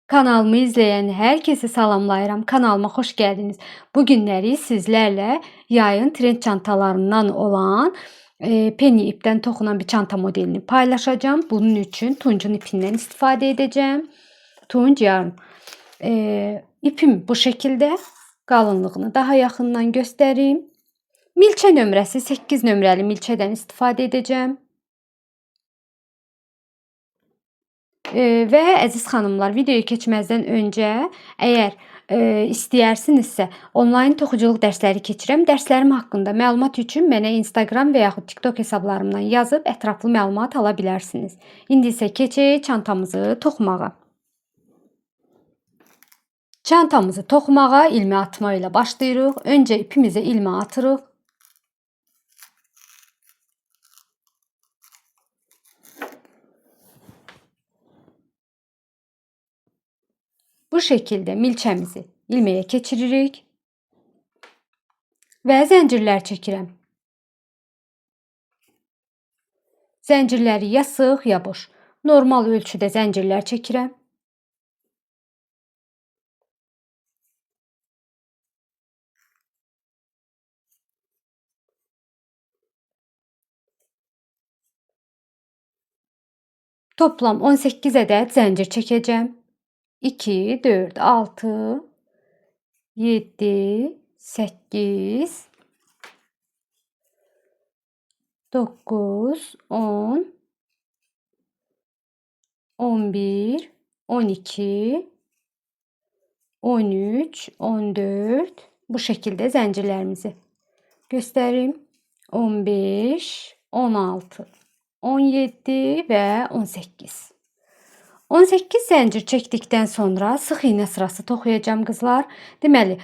Kanalımı izleyen herkese salamlayıram. Kanalıma hoş geldiniz. Bu günləri sizlerle yayın trend çantalarından olan penny ipten toxunan bir çanta modelini paylaşacağım. Bunun için tuncun ipinden istifade edeceğim. Tunç yarn. İpim bu şekilde. Qalınlığını daha yaxından göstereyim. Milçə nömrəsi 8 nömrəli milçədən istifade edeceğim. Və əziz xanımlar, videoya keçməzdən öncə əgər istəyərsinizsə onlayn toxuculuq dərsləri keçirəm. Dərslərim haqqında məlumat üçün mənə Instagram və yaxud TikTok hesablarımdan yazıb ətraflı məlumat ala bilərsiniz. İndi isə keçək çantamızı toxumağa. Çantamızı toxumağa ilmə atma ilə başlayırıq. Öncə ipimizə ilmə atırıq. Bu şekilde milçəmizi ilməyə keçiririk və zəncirlər çəkirəm. Zəncirləri ya sıx, ya boş. Normal ölçüdə zəncirlər çəkirəm. Toplam 18 ədəd zəncir çəkəcəm. 2, 4, 6, 7, 8, 9, 10, 11, 12, 13, 14 bu şekilde zəncirlərimizi göstereyim. 15, 16, 17 və 18. 18 zəncir çəkdikdən sonra sıx iğnə sırası toxuyacağım qızlar. Deməli,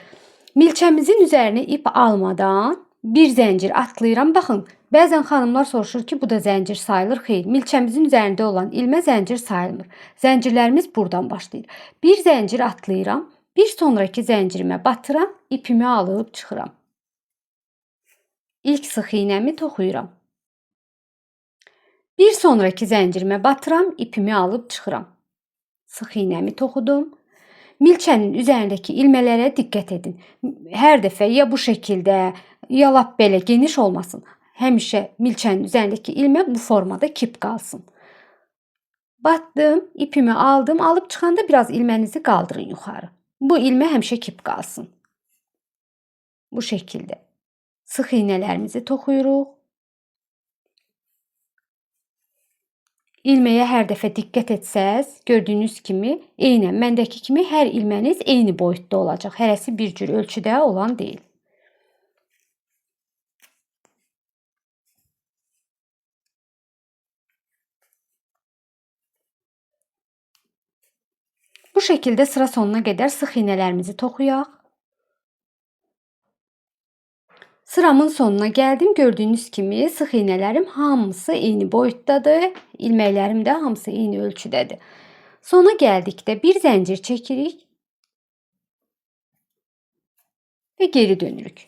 milçəmizin üzərinə ip almadan bir zəncir atlayıram. Baxın, bəzən xanımlar soruşur ki, bu da zəncir sayılır. Xeyr, milçəmizin üzərində olan ilmə zəncir sayılmır. Zəncirlərimiz buradan başlayır. Bir zəncir atlayıram, bir sonraki zəncirimə batıram, ipimi alıb çıxıram. İlk sıx iğnəmi toxuyuram. Bir sonraki zəncirimə batıram, ipimi alıb çıxıram. Sıx iğnəmi toxudum. Milçənin üzərindəki ilmələrə diqqət edin. Hər dəfə ya bu şəkildə, ya lap belə geniş olmasın. Həmişə milçənin üzərindəki ilmə bu formada kip qalsın. Batdım, ipimi aldım. Alıb çıxanda biraz ilmənizi qaldırın yuxarı. Bu ilmə həmişə kip qalsın. Bu şəkildə. Sıx iğnələrimizi toxuyuruq. İlməyə hər dəfə diqqət etsəz, gördüyünüz kimi, eynən məndəki kimi hər ilməniz eyni boyutda olacaq. Hərəsi bir cür ölçüdə olan deyil. Bu şəkildə sıra sonuna qədər sıx iğnələrimizi toxuyaq. Sıramın sonuna gəldim. Gördüyünüz kimi sıx iğnələrim hamısı eyni boyutdadır. İlməklərim də hamısı eyni ölçüdədir. Sona gəldikdə bir zəncir çəkirik və geri dönürük.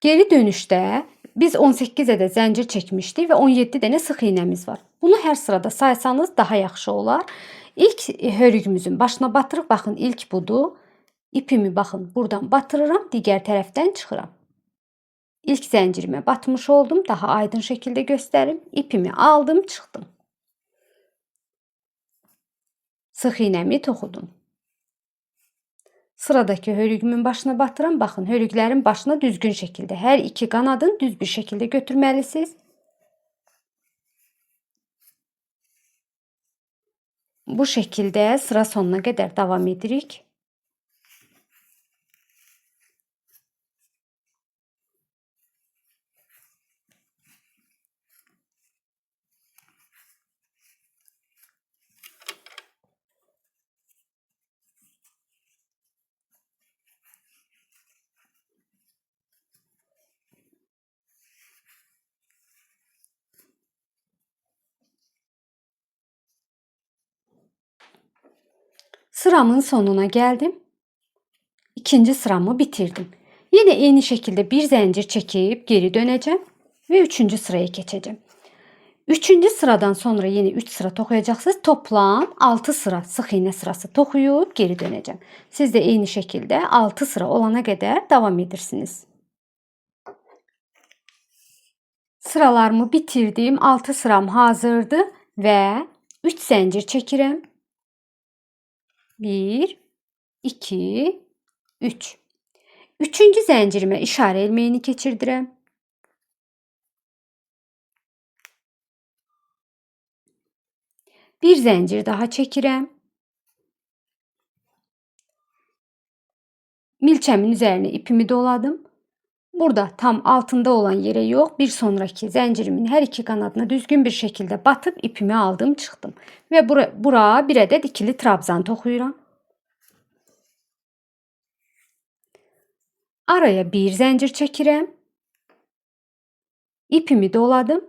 Geri dönüşdə biz 18 ədəd zəncir çəkmişdik və 17 dənə sıx iğnəmiz var. Bunu hər sırada saysanız daha yaxşı olar. İlk hörüyümüzün başına batırıq. Baxın, ilk budur. İpimi baxın buradan batırıram, digər tərəfdən çıxıram. İlk zəncirimə batmış oldum. Daha aydın şəkildə göstərim. İpimi aldım, çıxdım. Sıx iğnəmi toxudum. Sıradakı hörüyümün başına batıram. Baxın, hörüklərin başına düzgün şəkildə. Hər iki qanadın düz bir şəkildə götürməlisiniz. Bu şəkildə sıra sonuna qədər davam edirik. Sıramın sonuna geldim. İkinci sıramı bitirdim. Yine eyni şekilde bir zəncir çekip geri döneceğim ve üçüncü sıraya geçeceğim. Üçüncü sıradan sonra yine 3 sıra toxuyacaqsınız. Toplam 6 sıra sıx iğne sırası toxuyub geri döneceğim. Siz de eyni şəkildə 6 sıra olana qədər davam edirsiniz. Sıralarımı bitirdim. 6 sıram hazırdır və 3 zəncir çəkirəm. 1 2 3. Üçüncü zəncirimə işarə ilməyini keçirdirəm. Bir zəncir daha çəkirəm. Milçəmin üzərinə ipimi doladım. Burada tam altında olan yere yox, bir sonraki zəncirimin hər iki qanadına düzgün bir şəkildə batıb ipimi aldım, çıxdım. Və bura bir ədəd ikili trabzan toxuyuram. Araya bir zəncir çəkirəm. İpimi doladım.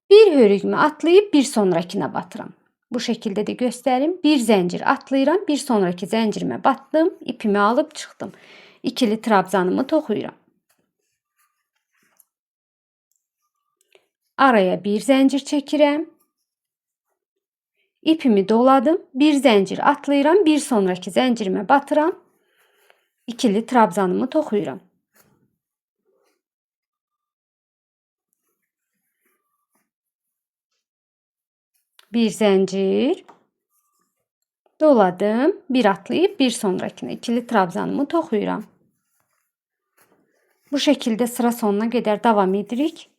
Bir hörüğümü atlayıb bir sonrakına batıram. Bu şəkildə də göstərim. Bir zəncir atlayıram, bir sonraki zəncirimə batdım, ipimi alıb çıxdım. İkili trabzanımı toxuyuram. Araya bir zəncir çəkirəm. İpimi doladım. Bir zəncir atlayıram, bir sonraki zəncirimə batıram. İkili trabzanımı toxuyuram. Bir zəncir doladım. Bir atlayıb bir sonrakine ikili trabzanımı toxuyuram. Bu şəkildə sıra sonuna qədər davam edirik.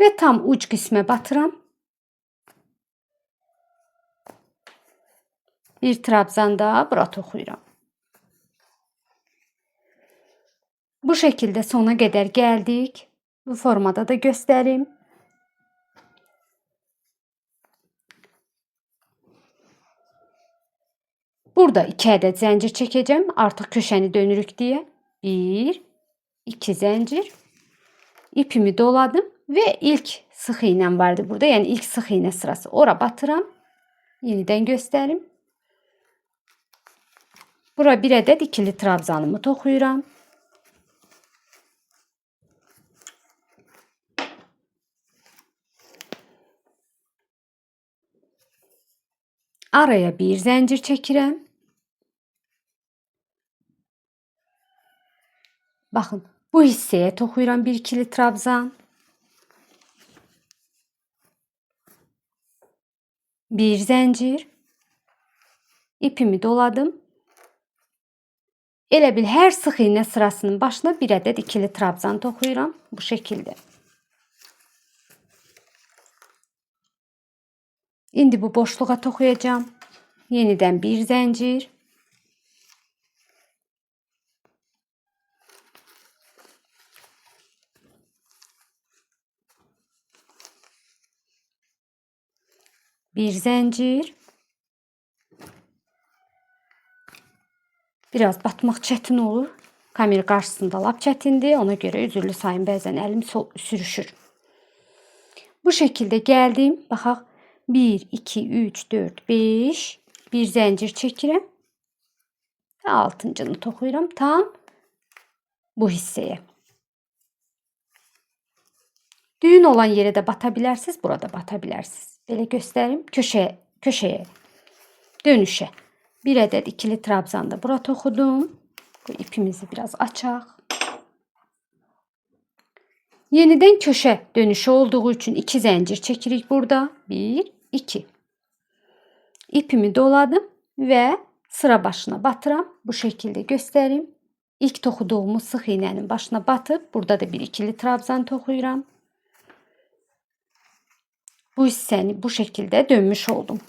Və tam uc qismə batıram. Bir trabzan da bura toxuyuram. Bu şəkildə sona qədər gəldik. Bu formada da göstərim. Burada 2 ədəd zəncir çəkəcəm. Artıq köşəni dönürük deyə. 1 2 zəncir. İpimi doladım və ilk sıx iğnəm vardı burada. Yəni ilk sıx iğnə sırası. Ora batıram. Yenidən göstərim. Bura bir ədəd ikili trabzanımı toxuyuram. Araya bir zəncir çəkirəm. Baxın, bu hissəyə toxuyuram bir ikili trabzan. Bir zəncir. İpimi doladım. Elə bil hər sıx iğnə sırasının başına bir ədəd ikili trabzan toxuyuram. Bu şəkildə. İndi bu boşluğa toxuyacağım. Yenidən bir zəncir. Bir zəncir. Biraz batmaq çətin olur. Kamera qarşısında lap çətindir. Ona görə üzürlü sayın bəzən əlim sürüşür. Bu şəkildə gəldim. Baxaq. 1, 2, 3, 4, 5. Bir zəncir çəkirəm. Və 6-cını toxuyuram tam bu hissəyə. Düyün olan yerə də bata bilərsiniz, burada bata bilərsiniz. Belə göstərim. Köşəyə, dönüşə. Bir ədəd ikili trabzan da bura toxudum. Bu ipimizi biraz açaq. Yenidən köşə dönüşü olduğu üçün 2 zəncir çəkirik burada. 1, 2. İpimi doladım və sıra başına batıram. Bu şəkildə göstərim. İlk toxuduğumuz sıx iğnenin başına batıb, burada da bir ikili trabzan toxuyuram. Bu hissəni bu şəkildə dönmüş oldum.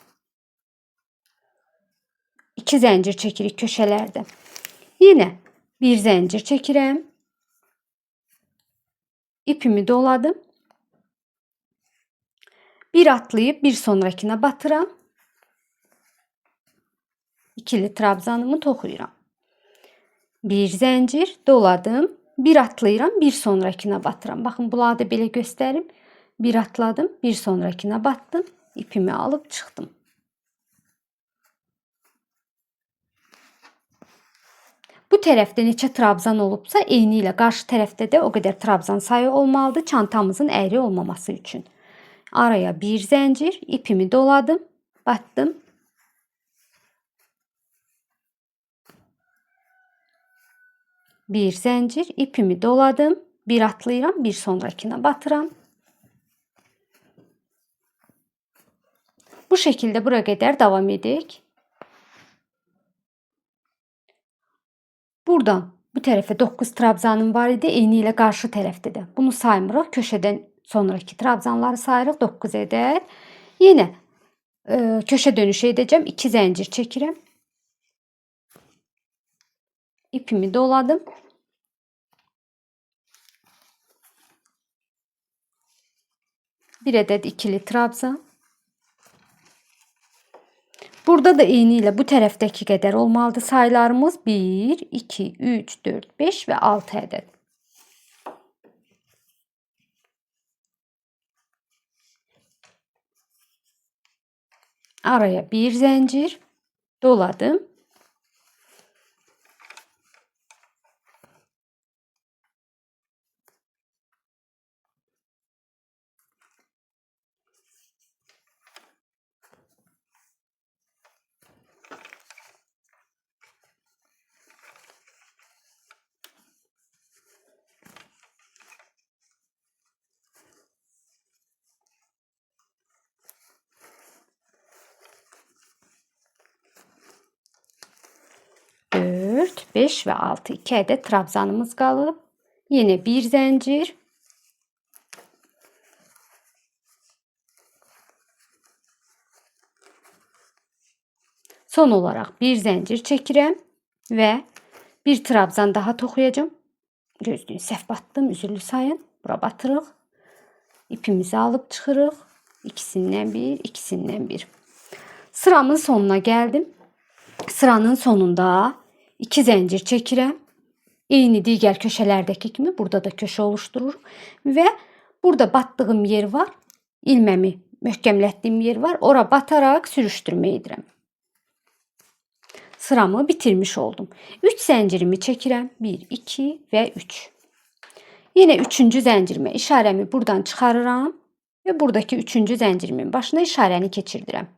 2 zəncir çəkirik köşələrdə. Yenə bir zəncir çəkirəm. İpimi doladım. Bir atlayıb bir sonrakına batıram. İkili trabzanımı toxuyuram. Bir zəncir doladım. Bir atlayıram, bir sonrakına batıram. Baxın, bunları da belə göstərim. Bir atladım, bir sonrakına battım. İpimi alıp çıxdım. Bu tərəfdə neçə trabzan olubsa, eyni ilə qarşı tərəfdə də o qədər trabzan sayı olmalıdır çantamızın əyri olmaması üçün. Araya bir zəncir, ipimi doladım, battım. Bir zəncir, ipimi doladım, bir atlayıram, bir sonrakına batıram. Bu şekilde buraya kadar devam edik. Buradan bu tərəfə 9 trabzanım var idi. Eyni ilə qarşı tərəfdə də. Bunu saymırıq. Köşədən sonraki trabzanları sayırıq. 9 edər. Yenə köşə dönüşü edəcəm. 2 zəncir çəkirəm. İpimi doladım. Bir adet ikili trabzan. Burada da eyni ilə bu tərəfdəki qədər olmalıdır sayılarımız. 1, 2, 3, 4, 5 və 6 ədəd. Araya bir zəncir doladım. Dört, 5 ve 6. 2 adet trabzanımız qalıb. Yine bir zəncir. Son olarak bir zəncir çəkirəm və bir trabzan daha toxuyacağım. Gözlüyün səhv batdım, üzürlü sayın. Bura batırıq. İpimizi alıp çıxırıq. İkisindən bir, ikisindən bir. Sıramın sonuna geldim. Sıranın sonunda 2 zəncir çəkirəm. Eyni digər köşələrdəki kimi burada da köşə oluşturur və burada batdığım yer var. İlməmi möhkəmlətdiyim yer var. Ora batarak sürüşdürmə edirəm. Sıramı bitirmiş oldum. 3 zəncirimi çəkirəm. 1, 2 və 3. Yine 3-cü zəncirime işarəmi buradan çıxarıram və buradakı 3-cü zəncirimin başına işarəni keçirdirəm.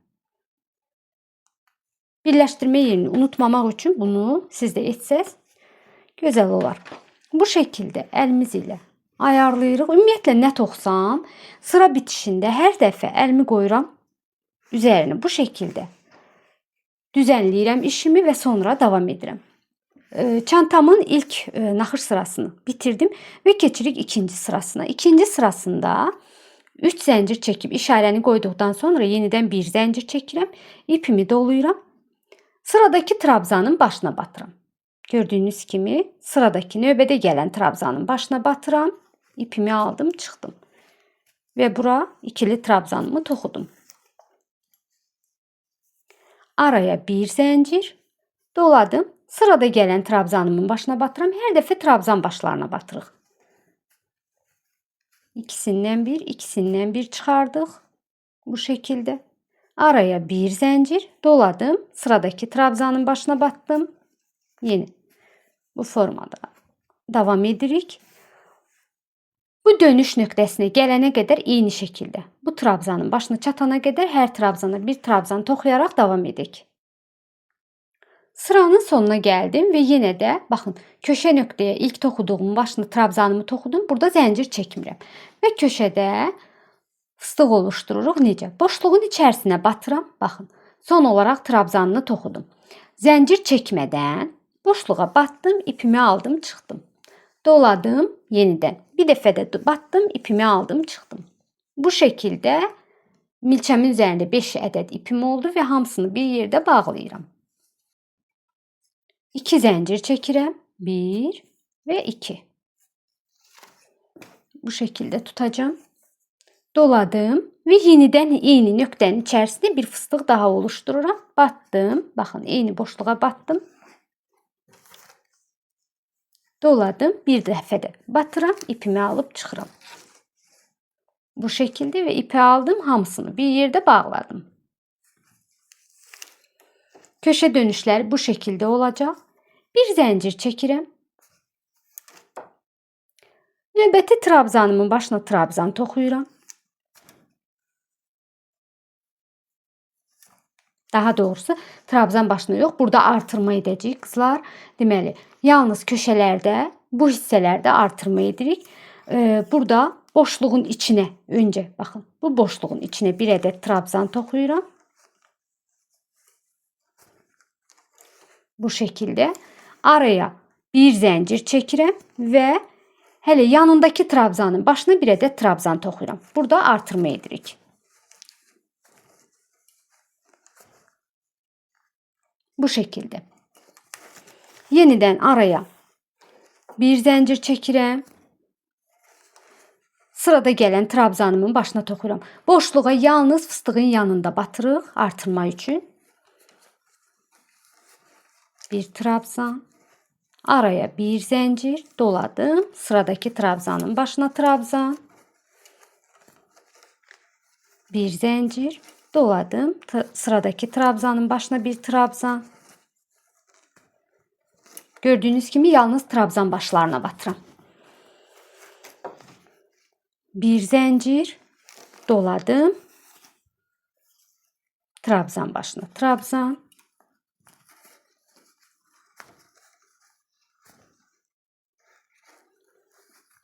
Birləşdirmə yerini unutmamaq üçün bunu siz də etsəz gözəl olar. Bu şəkildə əlimiz ilə ayarlayırıq. Ümumiyyətlə nə toxsam, sıra bitişində hər dəfə əlimi qoyuram üzərinə bu şəkildə düzənləyirəm işimi və sonra davam edirəm. Çantamın ilk naxış sırasını bitirdim və keçirik ikinci sırasına. İkinci sırasında 3 zəncir çəkib işarəni qoyduqdan sonra yenidən bir zəncir çəkirəm. İpimi doluyuram. Sıradaki trabzanın başına batıram. Gördüğünüz kimi sıradaki növbədə gələn trabzanın başına batıram. İpimi aldım, çıxdım. Və bura ikili trabzanımı toxudum. Araya bir zəncir doladım. Sırada gələn trabzanımın başına batıram. Hər dəfə trabzan başlarına batırıq. İkisindən bir, ikisindən bir çıxardıq. Bu şəkildə. Araya bir zəncir doladım. Sıradaki trabzanın başına battım. Yeni bu formada davam edirik. Bu dönüş nöqtəsinə gələnə qədər eyni şəkildə. Bu trabzanın başına çatana qədər hər trabzana bir trabzan toxuyaraq davam edik. Sıranın sonuna geldim ve yine de bakın köşe nöqtəyə ilk toxuduğum başını trabzanımı toxudum. Burada zəncir çəkmirəm. Və köşədə fıstıq oluştururuq. Necə? Boşluğun içərisinə batıram. Baxın. Son olarak trabzanını toxudum. Zəncir çəkmədən Boşluğa battım, ipimi aldım, çıxdım. Doladım yenidən. Bir dəfə də battım, ipimi aldım, çıxdım. Bu şəkildə milçəmin üzərində 5 ədəd ipim oldu və hamısını bir yerdə bağlayıram. 2 zəncir çəkirəm. 1 və 2. Bu şəkildə tutacağım. Doladım və yenidən eyni nöqtənin içərisində bir fıstıq daha oluştururam. Battım. Baxın, eyni boşluğa battım. Doladım. Bir dəfə də batıram, ipimi alıb çıxıram. Bu şəkildə və ipi aldım, hamısını bir yerdə bağladım. Köşə dönüşləri bu şəkildə olacaq. Bir zəncir çəkirəm. Növbəti trabzanımın başına trabzan toxuyuram. Daha doğrusu trabzan başına yox, burada artırma edəcəyik qızlar. Deməli, yalnız köşələrdə, bu hissələrdə artırma edirik. Burada boşluğun içinə öncə, baxın, bu boşluğun içinə bir ədəd trabzan toxuyuram. Bu şəkildə araya bir zəncir çəkirəm və hələ yanındakı trabzanın başına bir ədəd trabzan toxuyuram. Burada artırma edirik. Bu şəkildə. Yenidən araya bir zəncir çəkirəm. Sırada gələn trabzanımın başına toxuyuram. Boşluğa yalnız fıstığın yanında batırıq artırma üçün. Bir trabzan. Araya bir zəncir doladım. Sıradakı trabzanın başına trabzan. Bir zəncir doladım. Sıradakı trabzanın başına bir trabzan. Gördüğünüz kimi yalnız trabzan başlarına batıram. Bir zəncir doladım. Trabzan başına trabzan.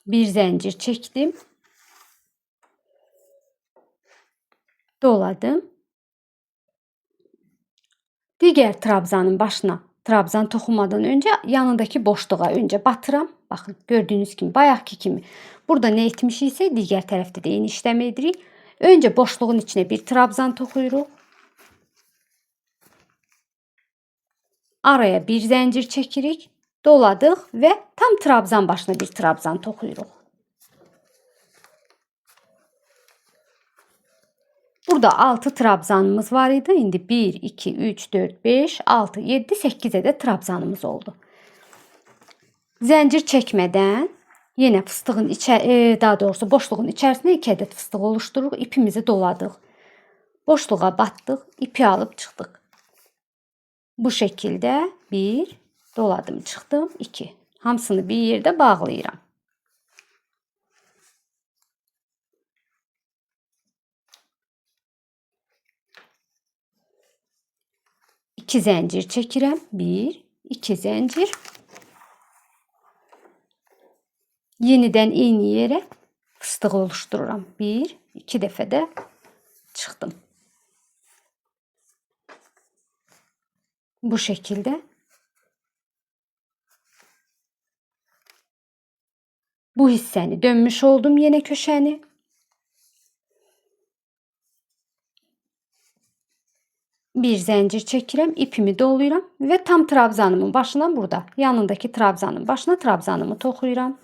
Bir zəncir çəkdim. Doladım. Digər trabzanın başına trabzan toxumadan öncə yanındakı boşluğa öncə batıram. Baxın, gördüyünüz kimi, bayaqki kimi. Burada nə etmişiksə, digər tərəfdə də eyni işləmi edirik. Öncə boşluğun içinə bir trabzan toxuyuruq. Araya bir zəncir çəkirik. Doladıq və tam trabzan başına bir trabzan toxuyuruq. Burada 6 trabzanımız var idi. İndi 1, 2, 3, 4, 5, 6, 7, 8 ədəd trabzanımız oldu. Zəncir çəkmədən yenə fıstığın daha doğrusu boşluğun içərisində 2 ədəd fıstıq oluştururuq. İpimizi doladıq. Boşluğa batdıq. İpi alıb çıxdıq. Bu şəkildə 1, doladım, çıxdım, 2. Hamısını bir yerdə bağlayıram. İki zəncir çəkirəm. 1, 2 zəncir. Yenidən eyni yerə fıstıq oluştururam. 1, 2 dəfə də çıxdım. Bu şəkildə. Bu hissəni dönmüş oldum yenə köşəni. Bir zəncir çəkirəm, ipimi dolayıram və tam trabzanımın başına burada, yanındakı trabzanın başına trabzanımı toxuyuram.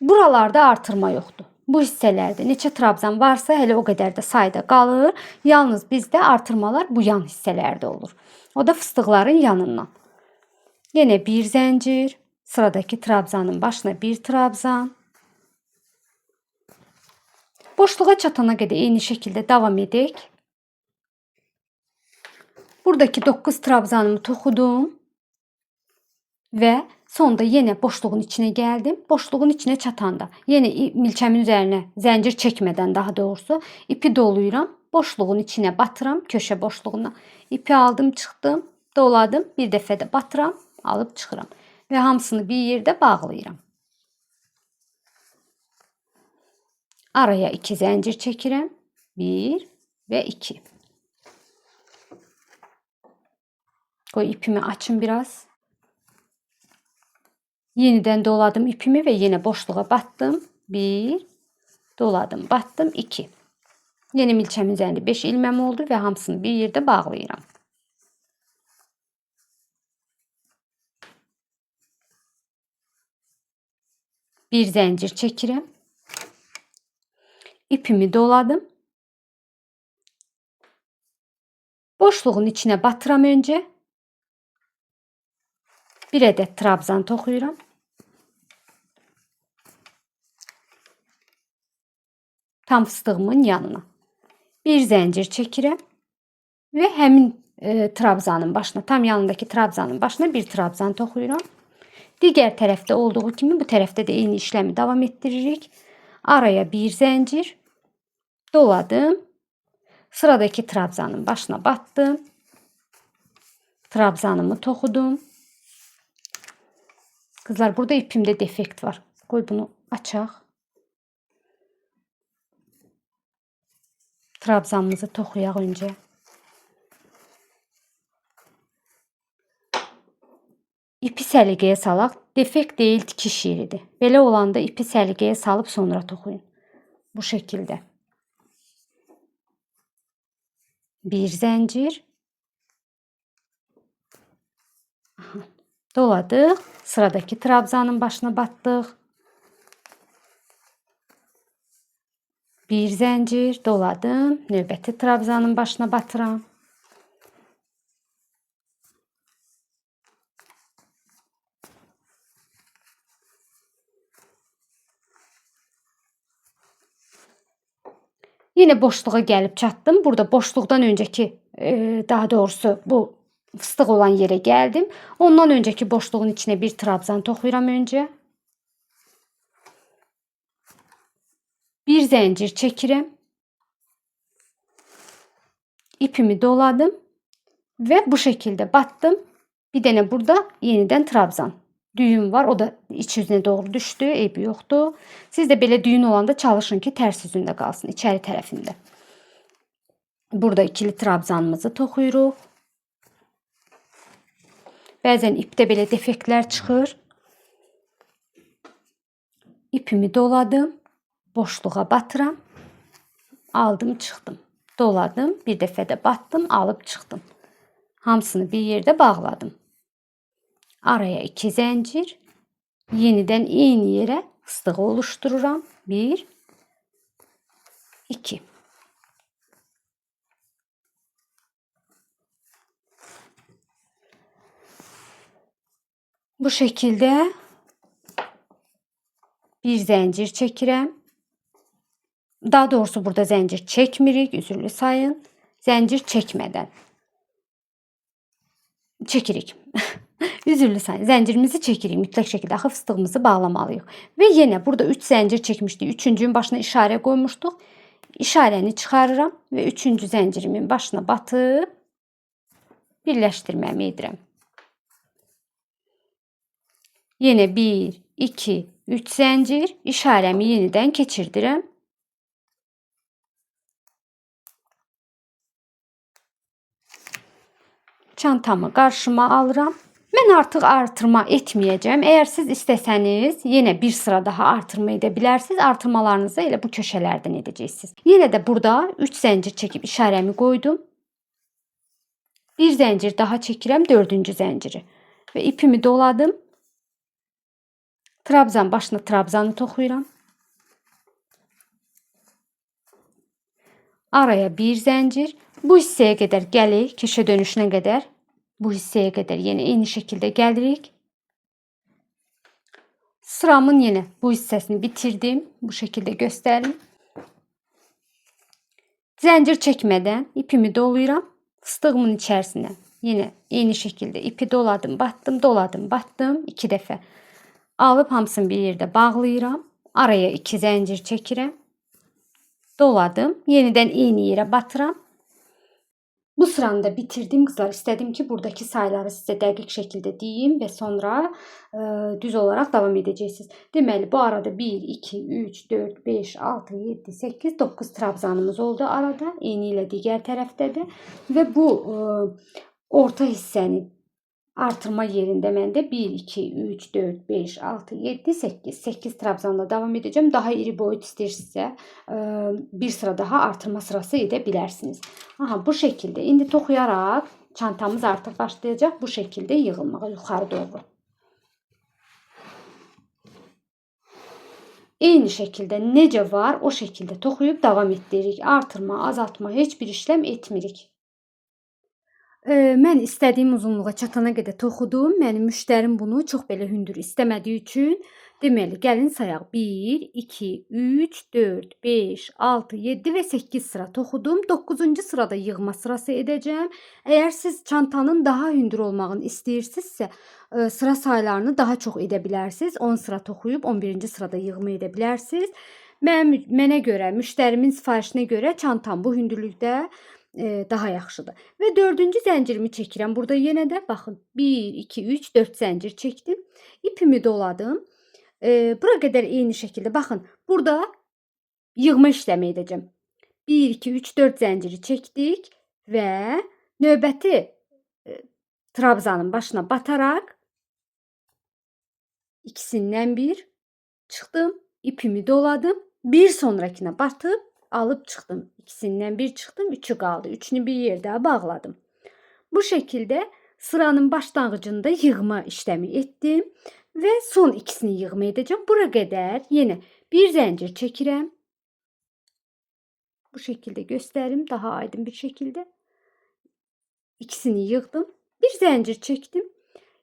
Buralarda artırma yoxdur. Bu hissələrdə neçə trabzan varsa hələ o qədər də sayda qalır. Yalnız bizdə artırmalar bu yan hissələrdə olur. O da fıstıqların yanından. Yenə bir zəncir, sıradakı trabzanın başına bir trabzan. Boşluğa çatana qədər eyni şəkildə davam edək. Buradakı 9 trabzanımı toxudum və sonda yenə boşluğun içinə gəldim. Boşluğun içinə çatanda yenə milçəmin üzərinə zəncir çəkmədən daha doğrusu ipi doluyuram. Boşluğun içinə batıram, köşə boşluğuna. İpi aldım, çıxdım, doladım, bir dəfə də batıram, alıb çıxıram və hamısını bir yerdə bağlayıram. Araya 2 zəncir çəkirəm. 1 və 2. Qoy ipimi açım biraz. Yeniden doladım ipimi ve yine boşluğa battım. 1, doladım, battım 2. Yeni milçəmin üzərində 5 ilməm oldu və hamısını bir yerdə bağlayıram. Bir zəncir çəkirəm. İpimi doladım. Boşluğun içine batıram önce. Bir adet trabzan toxuyuram. Tam fıstığımın yanına. Bir zəncir çəkirəm və həmin trabzanın başına, tam yanındaki trabzanın başına bir trabzan toxuyuram. Digər tərəfdə olduğu kimi bu tərəfdə də eyni işlemi davam ettiririk. Araya bir zəncir doladım. Sıradaki trabzanın başına battım. Trabzanımı toxudum. Kızlar, burada ipimde defekt var. Qoy bunu açaq. Trabzanımızı toxuyaq öncə. İpi səliqəyə salaq. Defekt deyil, tikiş yeridir. Belə olanda ipi səliqəyə salıb sonra toxuyun. Bu şəkildə. Bir zəncir. Doladıq. Sıradaki trabzanın başına battıq. Bir zəncir doladım. Növbəti trabzanın başına batıram. Yine boşluğa gelip çattım. Burada boşluktan önceki daha doğrusu bu fıstık olan yere geldim. Ondan önceki boşluğun içine bir trabzan toxuyuram önce. Bir zəncir çəkirəm. İpimi doladım ve bu şekilde battım. Bir dene burada yeniden trabzan. Düğüm var. O da iç yüzüne doğru düştü. Eybi yoktu. Siz de belə düğün olanda çalışın ki ters yüzünde kalsın. İçeri tərəfində. Burada ikili trabzanımızı toxuyuruq. Bəzən ipdə belə defektlər çıxır. İpimi doladım. Boşluğa batıram. Aldım, çıxdım. Doladım. Bir dəfə də battım, alıp çıxdım. Hamısını bir yerde bağladım. Araya 2 zəncir. Yeniden eyni yere fıstığı oluştururam. 1, 2. Bu şekilde bir zəncir çəkirəm. Daha doğrusu burada zəncir çəkmirik. Üzürlü sayın. Zəncir çəkmədən çekirik. Üzürlü sayın. Zəncirimizi çekirik. Mütləq şəkildə axı fıstığımızı bağlamalıyıq. Və yenə burada 3 zəncir çəkmişdik. Üçüncünün başına işarə qoymuşduq. İşarəni çıxarıram və üçüncü zəncirimin başına batıb birləşdirməmi edirəm. Yenə 1, 2, 3 zəncir. İşarəmi yenidən keçirdirəm. Çantamı qarşıma alıram. Mən artıq artırma etməyəcəm. Əgər siz istəsəniz, yenə bir sıra daha artırma edə bilərsiniz. Artırmalarınızı elə bu köşələrdən edəcəksiniz. Yenə də burada 3 zəncir çəkib işarəmi qoydum. Bir zəncir daha çəkirəm, 4-cü zənciri. Və ipimi doladım. Trabzan başına trabzanı toxuyuram. Araya bir zəncir. Bu hissəyə qədər gəlik, köşə dönüşünə qədər. Bu hissəyə qədər yenə eyni şəkildə gəlirik. Sıramın yenə bu hissəsini bitirdim. Bu şəkildə göstərim. Zəncir çəkmədən ipimi dolayıram. Fıstığımın içərisinə yenə eyni şəkildə ipi doladım, battım, doladım, battım. 2 dəfə alıb hamısını bir yerdə bağlayıram. Araya 2 zəncir çəkirəm. Doladım. Yenidən eyni yerə batıram. Bu sıranı da bitirdim kızlar. İstedim ki buradaki sayıları size dəqiq şəkildə deyim və sonra düz olarak devam edeceksiniz. Deməli bu arada 1, 2, 3, 4, 5, 6, 7, 8, 9 trabzanımız oldu arada. Eyni ilə digər tərəfdədir. Və bu orta hissəni artırma yerinde məndə 1, 2, 3, 4, 5, 6, 7, 8. 8 trabzanla davam edeceğim. Daha iri boyut istəyirsinizsə bir sıra daha artırma sırası edə bilərsiniz. Aha, bu şekilde. İndi toxuyaraq çantamız artıq başlayacaq bu şekilde yığılmağa yuxarı doğru. Eyni şəkildə necə var o şəkildə toxuyub davam etdiririk. Artırma, azaltma heç bir işlem etmirik. Mən istədiyim uzunluğa çatana qədər toxudum. Mənim müştərim bunu çox belə hündür istəmədiyi üçün deməli gəlin sayaq. 1, 2, 3, 4, 5, 6, 7 və 8 sıra toxudum. 9-cu sırada yığma sırası edəcəm. Əgər siz çantanın daha hündür olmağını istəyirsinizsə, sıra saylarını daha çox edə bilərsiniz. 10 sıra toxuyub 11-ci sırada yığma edə bilərsiniz. Mənə görə, müştərimin sifarişinə görə çantam bu hündürlükdə daha yaxşıdır. Və 4-cü zəncirimi çəkirəm. Burada yenə də baxın 1, 2, 3, 4 zəncir çəkdim. İpimi doladım. Bura qədər eyni şəkildə baxın. Burada yığma işləmi edəcəm. 1, 2, 3, 4 zənciri çəkdik və növbəti trabzanın başına bataraq ikisindən bir çıxdım. İpimi doladım. Bir sonrakına batıb alıp çıxdım. İkisindən bir çıxdım, 3'ü qaldı. 3'ünü bir yerdə bağladım. Bu şəkildə sıranın başlanğıcında yığma işləmi etdim və son ikisini yığma edəcəm. Bura qədər yenə bir zəncir çəkirəm. Bu şəkildə göstərim daha aydın bir şəkildə. İkisini yığdım. Bir zəncir çəkdim.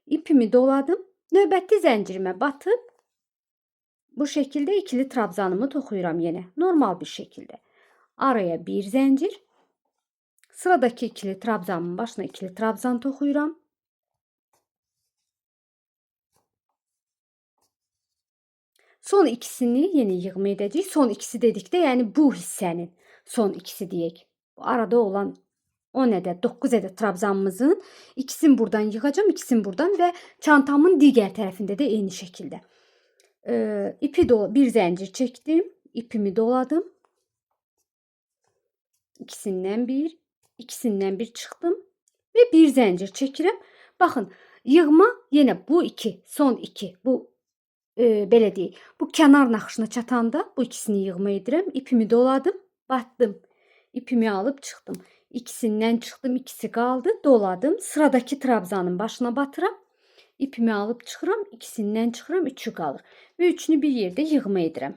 İpimi doladım. Növbəti zəncirimə batıb bu şekilde ikili trabzanımı toxuyuram yenə. Normal bir şekilde. Araya bir zəncir. Sıradaki ikili trabzanın başına ikili trabzan toxuyuram. Son ikisini yenə yığma edəcəyik. Son ikisi dedikdə, yəni bu hissənin son ikisi deyək. Bu arada olan 10 ədəd, 9 ədəd trabzanımızın ikisini buradan yığacağım, ikisini buradan və çantamın digər tərəfində də eyni şəkildə. Bir zəncir çəkdim, ipimi doladım. İkisindən bir çıxdım və bir zəncir çəkirəm. Baxın, yığma yenə bu iki, son iki, bu belə deyək, bu kənar naxışına çatanda bu ikisini yığma edirəm. İpimi doladım, batdım. İpimi alıb çıxdım. İkisindən çıxdım, ikisi qaldı, doladım. Sıradakı trabzanın başına batıram. İpimi alıp çıxıram, ikisindən çıxıram, 3'ü qalır. Və 3'ünü bir yerdə yığma edirəm.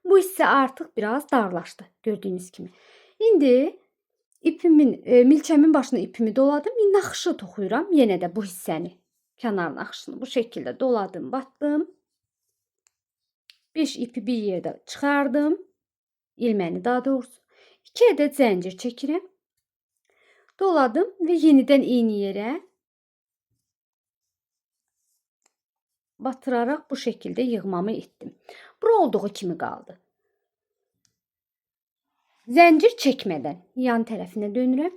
Bu hissə artıq biraz darlaşdı, gördüyünüz kimi. İndi milçəmin başına ipimi doladım, naxışı toxuyuram. Yenə də bu hissəni, kənar naxışını bu şəkildə doladım, batdım. 5 ipi bir yerdə çıxardım. İlməni daha doğrusu. 2 ədəd zəncir çəkirəm. Doladım və yenidən eyni yerə batırarak bu şekilde yığmamı ettim. Bura olduğu kimi qaldı. Zəncir çəkmədən yan tərəfinə dönürəm.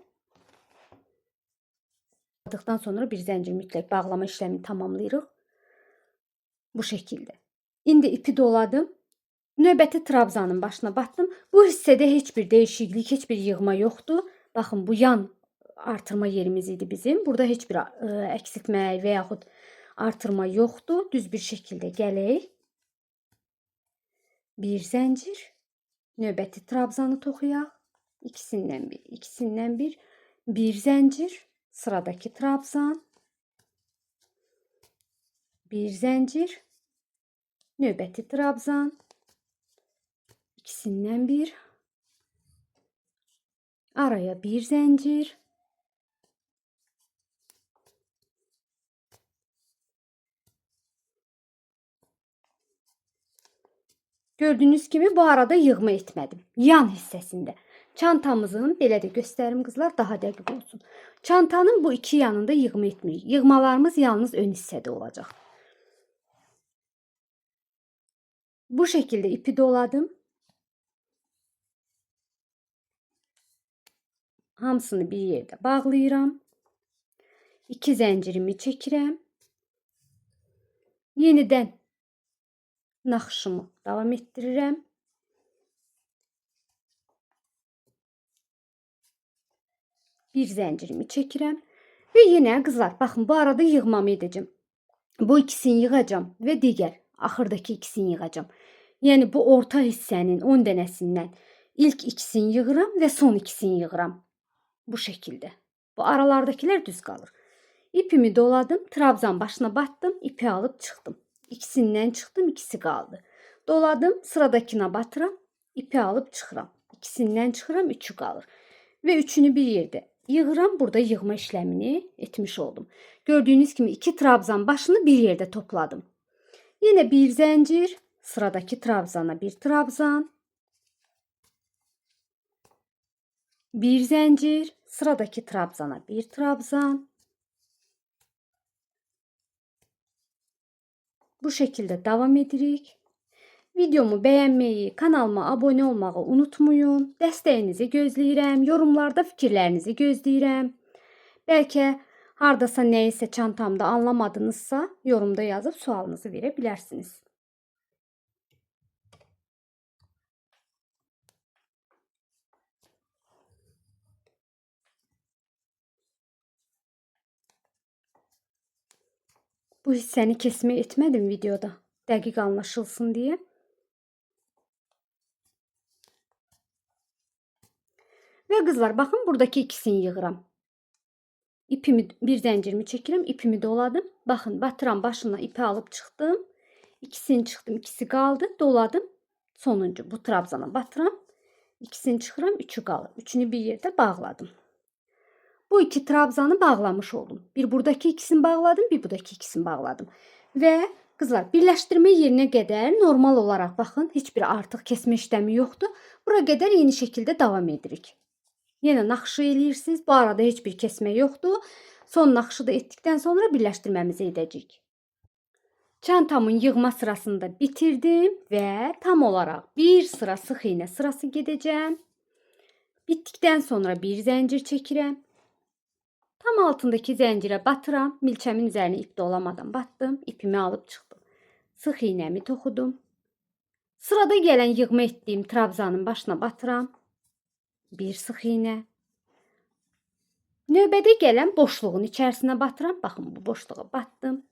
Bağladıqdan sonra bir zəncir mütləq bağlama işləmini tamamlayırıq. Bu şəkildə. İndi ipi doladım. Növbəti trabzanın başına batdım. Bu hissədə heç bir dəyişiklik, heç bir yığma yoxdur. Baxın, bu yan artırma yerimiz idi bizim. Burada heç bir əksiltmə və yaxud artırma yoxdur. Düz bir şəkildə gələk. Bir zəncir. Növbəti trabzanı toxuyaq. İkisindən bir. Bir zəncir. Sıradakı trabzan. Bir zəncir. Növbəti trabzan. İkisindən bir. Araya bir zəncir. Gördüğünüz gibi bu arada yığma etmədim. Yan hissəsində. Çantamızın, belə də göstərim qızlar, daha dəqiq olsun. Çantanın bu iki yanında yığma etmirik. Yığmalarımız yalnız ön hissədə olacaq. Bu şekilde ipi doladım. Hamısını bir yerdə bağlayıram. 2 zəncirimi çəkirəm. Yenidən naxışımı davam etdirirəm. Bir zəncirimi çəkirəm. Ve yine kızlar bakın bu arada yığmamı edeceğim. Bu ikisini yığacağım ve diğer axırdakı ikisini yığacağım. Yani bu orta hissənin 10 dənəsindən ilk ikisini yığıram ve son ikisini yığıram. Bu şekilde. Bu aralardakiler düz kalır. İpimi doladım, trabzan başına battım, ipi alıp çıktım. İkisinden çıktım, ikisi kaldı. Doladım, sıradakine batıram, ipi alıp çıxıram. İkisinden çıxıram, üçü kalır. Ve üçünü bir yerde yığıram. Burada yığma işlemini etmiş oldum. Gördüğünüz gibi iki trabzan başını bir yerde topladım. Yine bir zincir, sıradaki trabzana bir trabzan, bir zincir, sıradaki trabzana bir trabzan. Bu şekilde devam edirik. Videomu beğenmeyi, kanalıma abone olmağı unutmayın. Dəstəyinizi gözləyirəm. Yorumlarda fikirlərinizi gözləyirəm. Belki hardasa neyse çantamda anlamadınızsa yorumda yazıp sualınızı verebilirsiniz. Bu hissəni kesme etmedim videoda. Dəqiq anlaşılsın diye. Ve kızlar bakın buradaki ikisini yığıram. İpimi bir zincirimi çekiyorum, ipimi doladım. Bakın batıram başına ipi alıp çıktım. İkisini çıktım, ikisi kaldı. Doladım. Sonuncu bu trabzana batıram. İkisini çıxıram, üçü qalır. Üçünü bir yerde bağladım. Bu iki trabzanı bağlamış oldum. Bir buradaki ikisini bağladım, bir buradaki ikisini bağladım. Ve kızlar birleştirme yerine kadar normal olarak bakın hiçbir artık kesme işlemi yoktu. Buraya kadar yeni şekilde devam edirik. Yine nakşı eləyirsiniz. Bu arada hiçbir kesme yoktu. Son nakşı da ettikten sonra birleştirmemizi edəcəyik. Çantamın yığma sırasında bitirdim ve tam olarak bir sıra sık iğne sırası gideceğim. Bittikten sonra bir zincir çekirəm. Tam altındaki zincire batıram. Milçəmin üzerine ip dolamadan battım. İpimi alıp çıktım. Sık iğnemi toxudum. Sırada gelen yığma ettiğim trabzanın başına batıram. Bir sık iğne. Növbədə gələn boşluğun içərisinə batıram. Baxın bu boşluğa battım.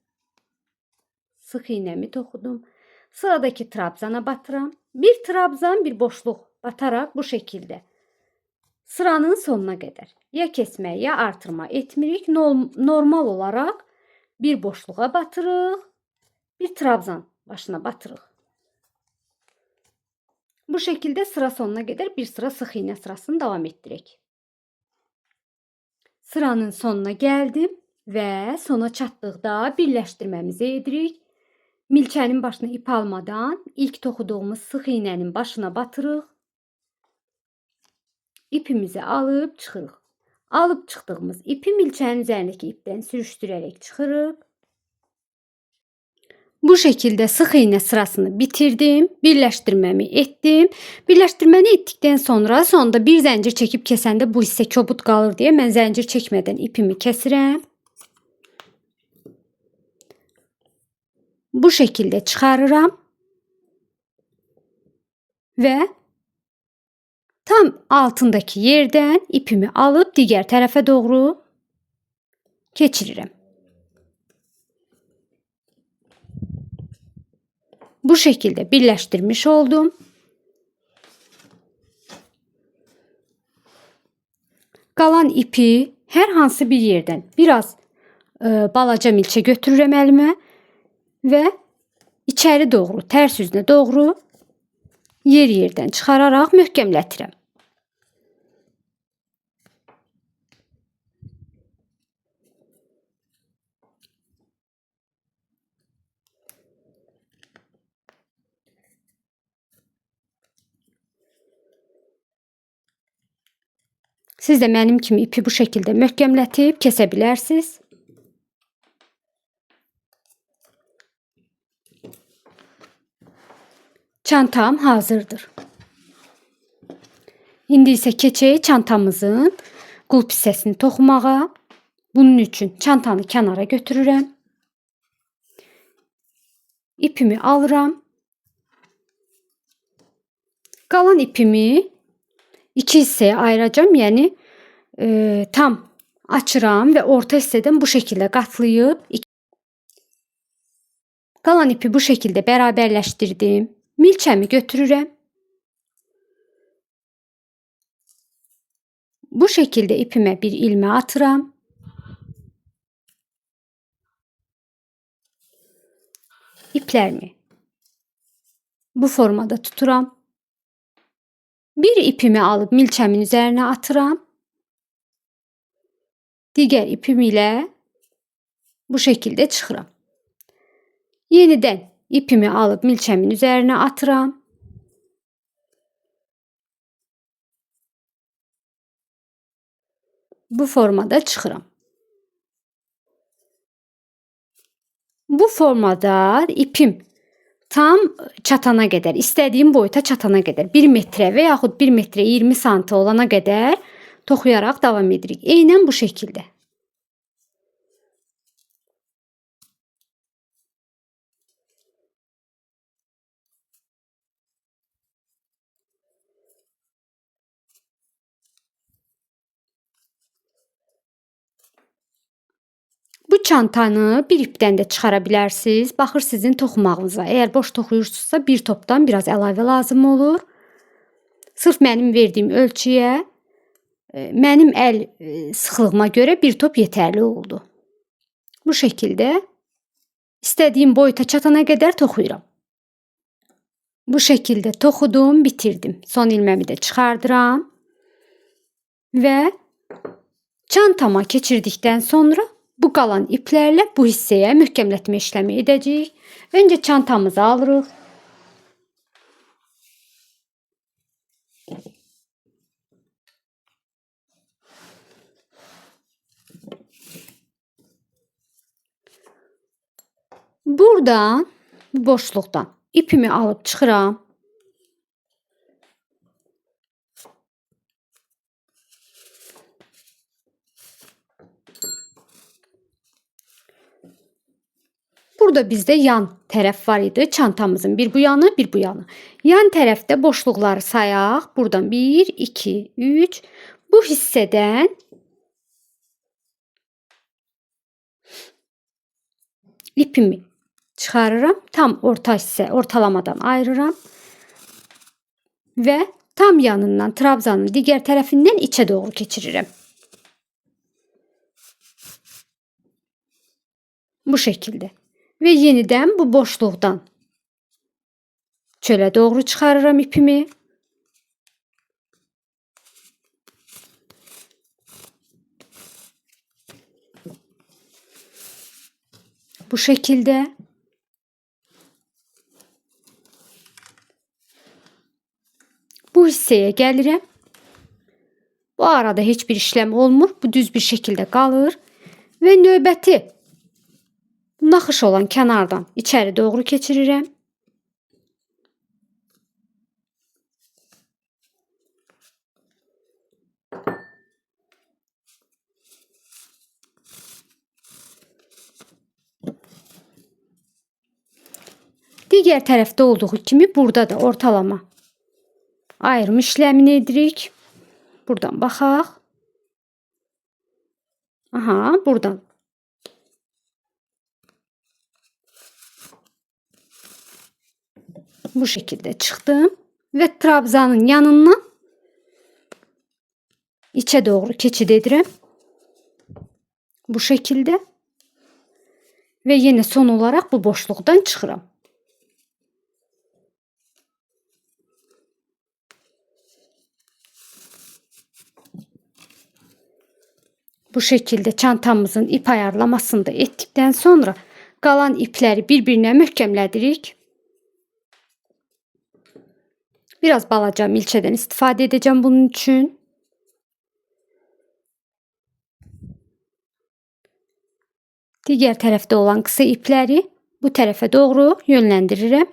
Sık iğnemi toxudum. Sıradaki trabzana batıram. Bir trabzan bir boşluq batarak bu şekilde sıranın sonuna kadar ya kesme ya artırma etmirik. Normal olarak bir boşluğa batırıq. Bir trabzan başına batırıq. Bu şekilde sıra sonuna kadar bir sıra sık iğne sırasını devam etdirək. Sıranın sonuna geldim ve sona çatdıqda birleştirmemizi edirik. Milçənin başına ip almadan ilk toxuduğumuz sık iğnenin başına batırıq. İpimizi alıp çıxırıq. Alıp çıxdığımız ipi milçənin üzerindeki ipten sürüştürerek çıxırıq. Bu şekilde sık iğne sırasını bitirdim. Birleştirmemi ettim. Birleştirmeni ettikten sonra sonunda bir zincir çekip kesende bu hisse kobud kalır diye ben zincir çekmeden ipimi kesirəm. Bu şekilde çıkarıram. Ve tam altındaki yerden ipimi alıp diğer tarafa doğru geçiririm. Bu şekilde birleştirmiş oldum. Qalan ipi hər hansı bir yerdən biraz balaca milçə götürürəm əlimə və içəri doğru, tərs üzünə doğru yerdən çıxararaq möhkəmlətirəm. Siz de benim kimi ipi bu şekilde möhkəmlətib kəsə bilərsiniz. Çantam hazırdır. İndi isə keçək çantamızın qulp hissəsini toxumağa. Bunun üçün çantanı kənara götürürəm. İpimi alıram. Qalan ipimi iki hissəyə ayıracağım. Yəni tam açıram və orta hissədən bu şəkildə qatlayıb qalan ipi bu şəkildə bərabərləşdirdim. Milçəmi götürürəm. Bu şəkildə ipimə bir ilmə atıram. İplərimi bu formada tuturam. Bir ipimi alıb milçəmin üzərinə atıram. Digər ipim ilə bu şəkildə çıxıram. Yenidən ipimi alıb milçəmin üzərinə atıram. Bu formada çıxıram. Bu formada ipim tam çatana qədər, istədiyim boyuta çatana qədər 1 metrə və yaxud 1 metrə 20 sm olana qədər toxuyaraq davam edirik. Eynən bu şəkildə. Bu çantanı bir ipdən də çıxara bilərsiniz. Baxır sizin toxumağınıza. Əgər boş toxuyursunuzsa bir topdan biraz əlavə lazım olur. Sırf mənim verdiyim ölçüyə, mənim əl sıxlığıma görə bir top yetərli oldu. Bu şəkildə istədiyim boyuta çatana qədər toxuyuram. Bu şəkildə toxudum, bitirdim. Son ilməmi də çıxardıram və çantama keçirdikdən sonra bu qalan iplərlə bu hissəyə möhkəmlətmə işləmi edəcəyik. Öncə çantamızı alırıq. Buradan, bu boşluqdan ipimi alıb çıxıram. Burada bizdə yan tərəf var idi. Çantamızın bir bu yanı, bir bu yanı. Yan tərəfdə boşluqları sayaq. Buradan 1, 2, 3. Bu hissədən ipimi çıxarıram. Tam orta hissə, ortalamadan ayırıram. Və tam yanından trabzanın digər tərəfindən içə doğru keçirirəm. Bu şəkildə. Və yenidən bu boşluqdan çölə doğru çıxarıram ipimi. Bu şəkildə. Bu hissəyə gəlirəm. Bu arada heç bir işlem olmur. Bu düz bir şəkildə qalır. Və növbəti naxış olan kənardan içəri doğru keçirirəm. Digər tərəfdə olduğu kimi burada da ortalama ayırma işləmini edirik. Buradan baxaq. Aha, buradan. Bu şəkildə çıxdım və trabzanın yanından içə doğru keçid edirəm. Bu şəkildə. Və yenə son olaraq bu boşluqdan çıxıram. Bu şəkildə çantamızın ip ayarlamasını da etdikdən sonra qalan ipləri bir-birinə möhkəmlədirik. Biraz balaca milçədən istifadə edəcəm bunun üçün. Digər tərəfdə olan qısa ipləri bu tərəfə doğru yönləndirirəm.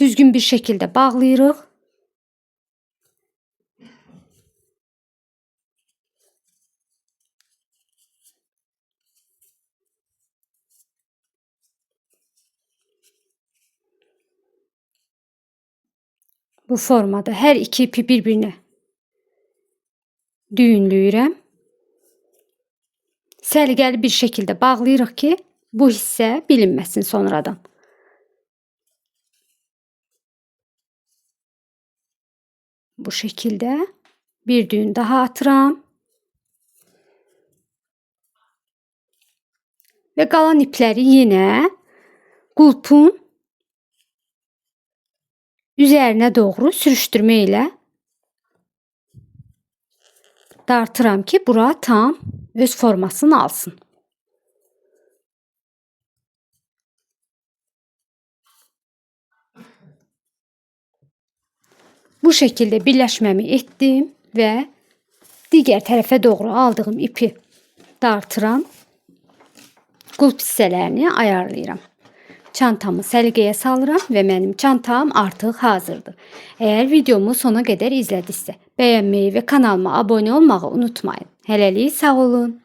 Düzgün bir şəkildə bağlayırıq. Bu formada hər iki ipi bir-birinə düyünləyirəm. Səliqəli bir şəkildə bağlayırıq ki, bu hissə bilinməsin sonradan. Bu şəkildə bir düyün daha atıram. Və qalan ipləri yenə qulpun üzərinə doğru sürüşdürmə ilə dartıram ki, bura tam öz formasını alsın. Bu şəkildə birləşməmi etdim və digər tərəfə doğru aldığım ipi dartıram. Qulp hissələrini ayarlayıram. Çantamı səliqəyə salıram və mənim çantam artıq hazırdır. Əgər videomu sona qədər izlədinizsə, bəyənməyi və kanalıma abunə olmağı unutmayın. Hələlik sağ olun.